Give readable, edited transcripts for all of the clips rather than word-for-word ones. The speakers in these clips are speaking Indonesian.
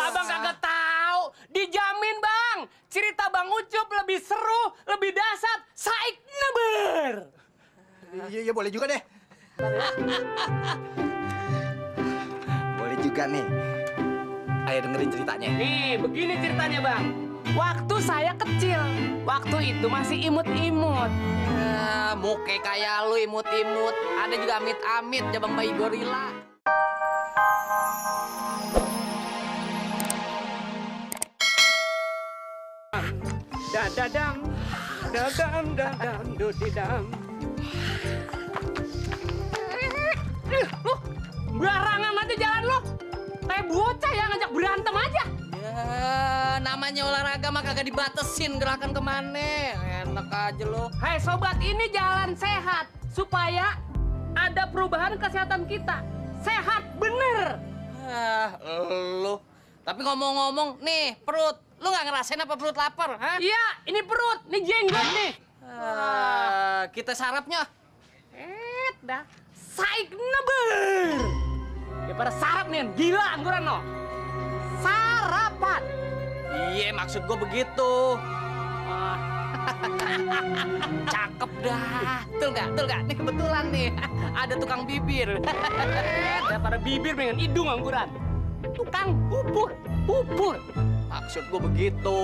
abang kagak tahu. Dijamin bang, cerita Bang Ucup lebih seru, lebih dahsyat, saik neber. Iya, boleh juga deh. Boleh juga nih. Ayo dengerin ceritanya. Nih, begini ceritanya bang. Waktu saya kecil, waktu itu masih imut-imut. Muke kayak lu imut-imut. Ada juga amit-amit jabang bayi gorila. Dadadam, dadam, dadam, dudidam. Lu, barangan aja jalan lu. Kayak bocah yang ngajak berantem aja. Ya, namanya olahraga mah kagak dibatesin gerakan kemana. Enak aja lo. Hai sobat, ini jalan sehat supaya ada perubahan kesehatan kita. Sehat bener. Lu. Tapi ngomong-ngomong, nih perut. Lu nggak ngerasain apa perut lapar, ha? Iya, ini perut, ini jenggot nih. Kita sarapnya. Dah, saik neber. Ya pada sarap nih, gila angguran no. Sarapan. Iya, maksud gua begitu. Cakep dah. Betul nggak? Nih kebetulan nih. Ada tukang bibir. Daripada bibir pengen hidung angguran. Tukang bubur. Maksud gua begitu.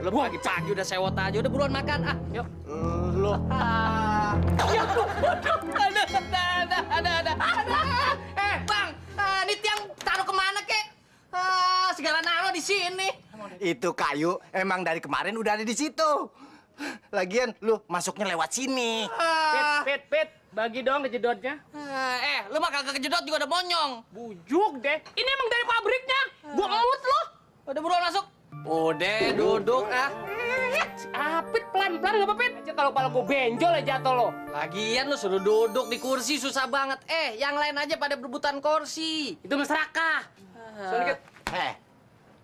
Lu pagi-pagi udah sewot aja. Udah buruan makan, Yuk. Lu. Ya, Ada. Bang, ini tiang taruh kemana kek? Segala naruh di sini. Itu kayu emang dari kemarin udah ada di situ. Lagian lu masuknya lewat sini. Pit, bagi dong kejedotnya. Lu mah kagak kejedot juga udah bonyong. Bujuk deh. Ini emang dari pabriknya. Gua emut lo. Udah buruan masuk. Udah, duduk Si Apit pelan-pelan nggak apa Pit? Kalau kepala gue benjol ya jatuh lo. Lagian lu suruh duduk di kursi susah banget. Yang lain aja pada berebutan kursi. Itu masyarakat. Sedikit.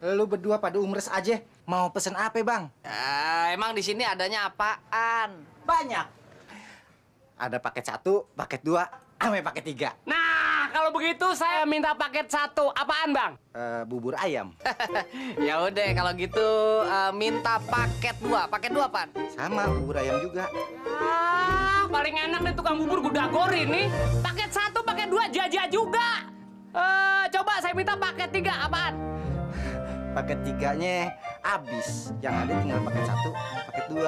Lu berdua pada umres aja. Mau pesen apa, Bang? Emang di sini adanya apaan? Banyak. Ada paket 1, paket 2, sampai paket 3. Nah, kalau begitu saya minta paket 1. Apaan, Bang? Bubur ayam. Ya udah kalau gitu minta paket 2. Paket 2 apaan? Sama bubur ayam juga. Paling enak nih tukang bubur gudagorin nih. Paket 1, paket 2, jaja juga. Coba saya minta paket 3. Apaan? Paket 3-nya habis. Yang ada tinggal paket 1, paket 2.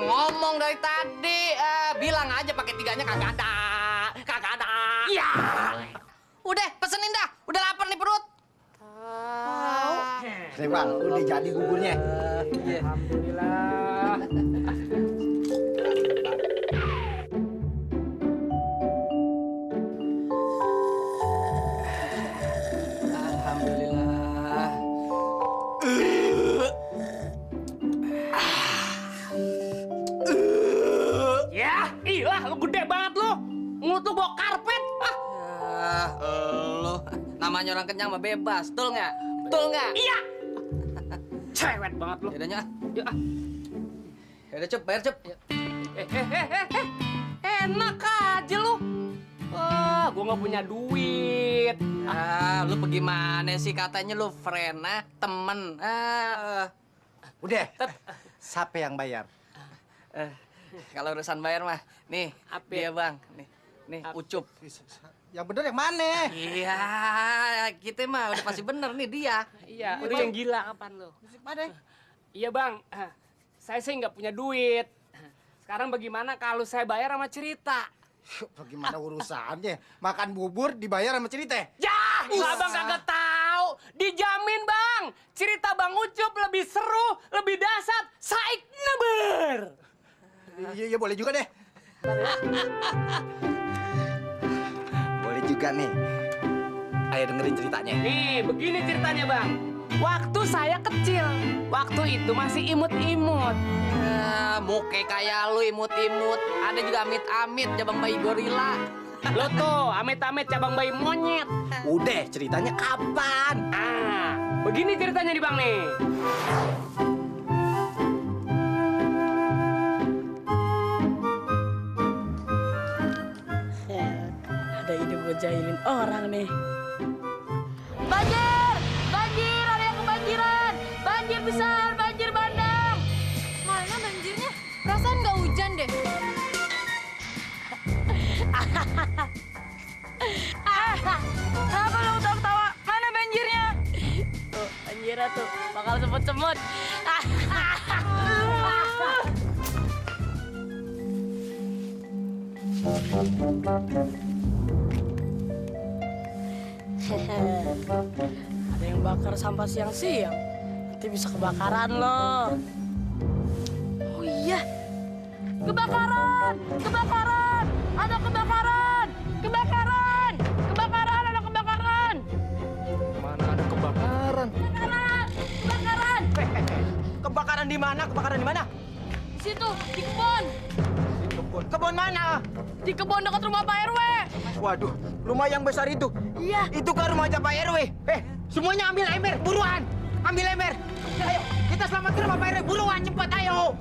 Ngomong dari tadi, bilang aja paket 3-nya kagak ada. Iya. Udah, pesenin dah. Udah lapar nih perut. Nih, Bang, udah jadi buburnya. Alhamdulillah. Alhamdulillah. Ya, ilah lu gede banget lu. Mulut lu bawa karpet. Lu namanya orang kenyang mah bebas, betul nggak? Betul nggak? Iya. Cewek banget lu. Yaudah, Ya, Yaudah, Cup, bayar, Cup. enak aja lu. Gua nggak punya duit. Lu bagaimana sih katanya lu friend, temen. Udah. Siapa yang bayar? Kalau urusan bayar mah, nih, Apit. dia bang, nih, Ucup. Yang bener yang mana? Iya, kita mah udah pasti bener nih dia. Iya, udah yang gila kapan lu? Mana? Iya bang, saya sih nggak punya duit. Sekarang bagaimana kalau saya bayar sama cerita? Bagaimana urusannya? Makan bubur dibayar sama cerita? Ya, abang kagak tahu. Dijamin bang, cerita Bang Ucup lebih seru, lebih dahsyat, saik neber. Iya, boleh juga deh. Boleh juga nih. Ayo dengerin ceritanya. Nih, begini ceritanya bang. Waktu saya kecil, waktu itu masih imut-imut. Muke kayak lu imut-imut. Ada juga amit-amit jabang bayi gorila. Lo tuh, amit-amit cabang bayi monyet. Udah, ceritanya kapan? Begini ceritanya nih bang nih. Ada ide buat jahilin orang nih. Banjir! Banjir! Ada yang bakal semut-semut. Ada yang bakar sampah siang-siang. Nanti bisa kebakaran loh. Oh iya. Kebakaran! Kebakaran! Ada kebakaran! Kebakaran! Kebakaran! Ada kebakaran! Mana ada kebakaran? Kebakaran! Kebakaran! Kebakaran di mana? Kebakaran di mana? Di situ, di kebun. Kebun. Kebun mana? Di kebun dekat rumah Pak RW. Waduh, rumah yang besar itu. Iya. Itu kan rumahnya Pak RW. Semuanya ambil ember, buruan. Ambil ember. Ayo, kita selamatin rumah Pak RW. Buruan, cepat, ayo.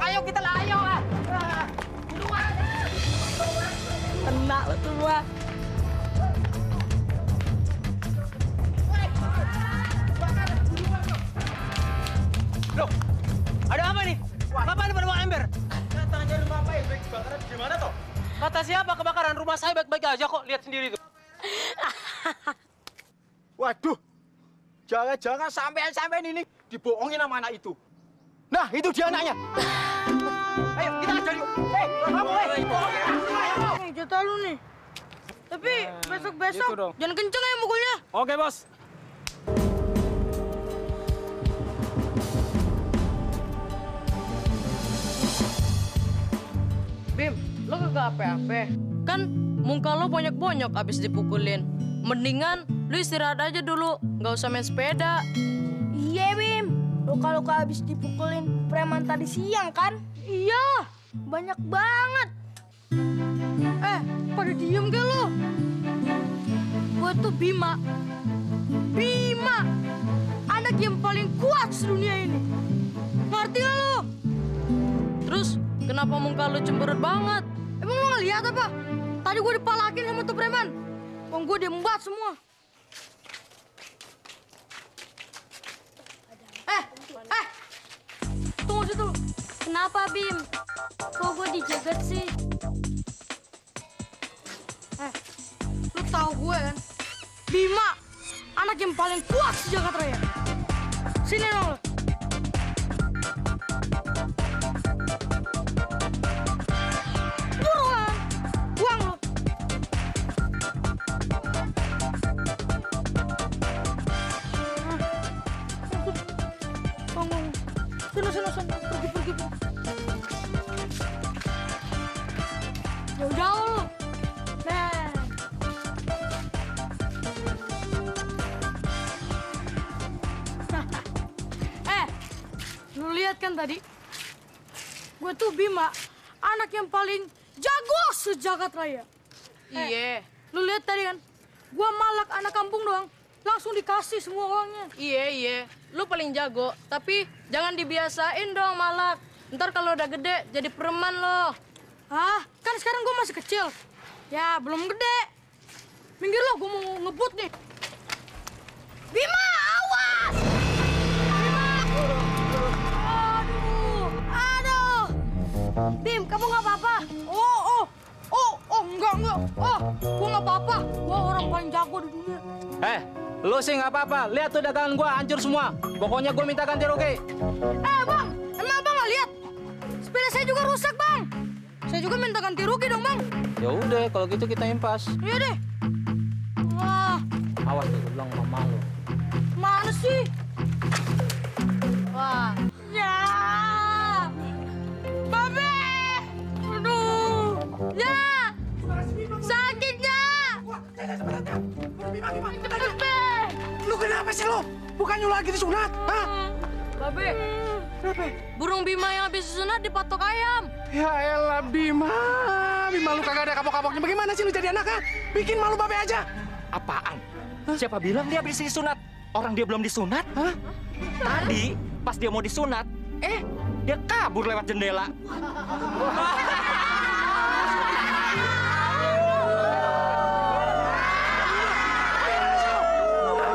Ayo kita lah, ayo. Buruan. Kena lo semua. Loh, ada apa nih? Ngapain pada bawa ember? Tanya rumah Pak RW kebakaran di mana toh? Kata siapa kebakaran? Rumah saya baik-baik aja kok. Lihat sendiri tuh. Waduh, jangan-jangan sampean ini dibohongin sama anak itu. Nah, itu dia anaknya. Ayo, kita kejar yuk. Kamu, Jatah lu nih. Tapi besok-besok gitu dong. jangan kenceng ya mukulnya. Oke, Bos. Bim, lo kagak apa-apa. Kan muka lo banyak-banyak abis dipukulin. Mendingan lu istirahat aja dulu, nggak usah main sepeda. Iya, Bim. Luka-luka habis dipukulin preman tadi siang, kan? Iya, Banyak banget. pada diem gak lo? Gue tuh Bima. Bima! Anak yang paling kuat sedunia ini. Ngerti gak lo? Terus, kenapa muka lo cemberut banget? Emang lo gak lihat apa? Tadi gue dipalakin sama tuh preman. Wong gue diembat semua. Tunggu situ. Kenapa, Bim? Kok gue dijegat sih? Lu tahu gue kan? Bima, anak yang paling kuat di Jakarta Raya. Sini dong lo. Buruan, buang lo. Tunggu. Sini. Pergi. Jauh-jauh lo. Nah. Lu lihat kan tadi? Gue tuh Bima, anak yang paling jago sejagat raya. Iya. Lu lihat tadi kan? Gua malak anak kampung doang, langsung dikasih semua uangnya. Iya. Lu paling jago, tapi jangan dibiasain dong malak. Ntar kalau udah gede jadi preman lo. Kan sekarang gua masih kecil. Ya, belum gede. Minggir lo, gua mau ngebut nih. Bima, awas! Aduh. Bim, kamu nggak apa-apa? Enggak. Gua nggak apa-apa. Gua orang paling jago di dunia. Lu sih nggak apa-apa. Lihat tuh dagangan gua hancur semua. Pokoknya gua minta ganti rugi. Bang, emang abang nggak lihat? Sepeda saya juga rusak, Bang. Saya juga minta ganti rugi dong, Bang. Ya udah, kalau gitu kita impas. Iya deh. Wah, Awas nih, gua bilang mama lu. mana sih? Wah. Ya. Babe. Aduh. Ya. Sakit nggak? Babe. Lu kenapa sih lu? Bukannya lu lagi disunat, hah? Babe. Burung Bima yang habis disunat dipatok ayam. Ya elah, Bima lu kagak ada kapok-kapoknya. Bagaimana sih lu jadi anak, ha? Bikin malu babe aja. Apaan? Siapa bilang dia habis disunat? Orang dia belum disunat. Hah? Tadi pas dia mau disunat, dia kabur lewat jendela.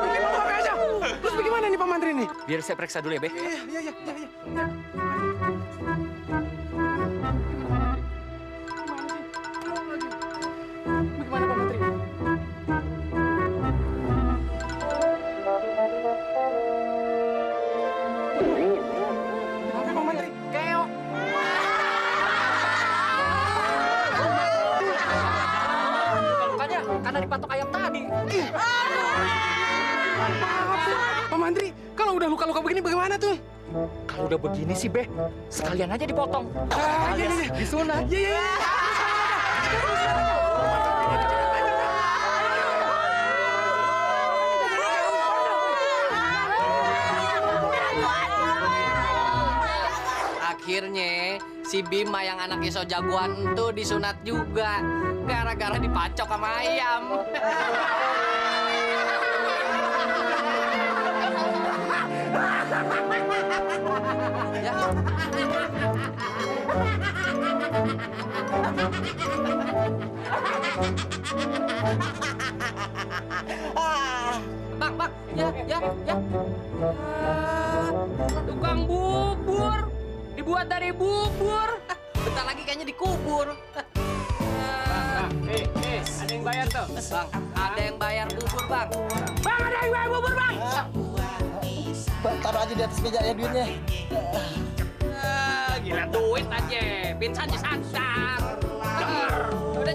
Bikin malu babe aja. Terus bagaimana nih Pak Mantri nih? Biar saya periksa dulu ya, Be. Iya. Bagaimana Pak Mantri? karena dipatok ayam tadi. Pak Mandri, kalau udah luka-luka begini bagaimana tuh? Kalau udah begini sih, Beh, sekalian aja dipotong. Iya. Disunat. Iya. Akhirnya si Bima yang anaknya so jagoan tuh disunat juga gara-gara dipacok sama ayam. Ya. Bang, ya. Tukang bubur. Dibuat dari bubur. Bentar lagi kayaknya dikubur. Ada yang bayar tuh. Bang, ada yang bayar bubur, Bang. Bang, ada yang bayar bubur, Bang. Taruh aja di atas meja ya duitnya. Gila duit aja. Pinsan santar. Udah,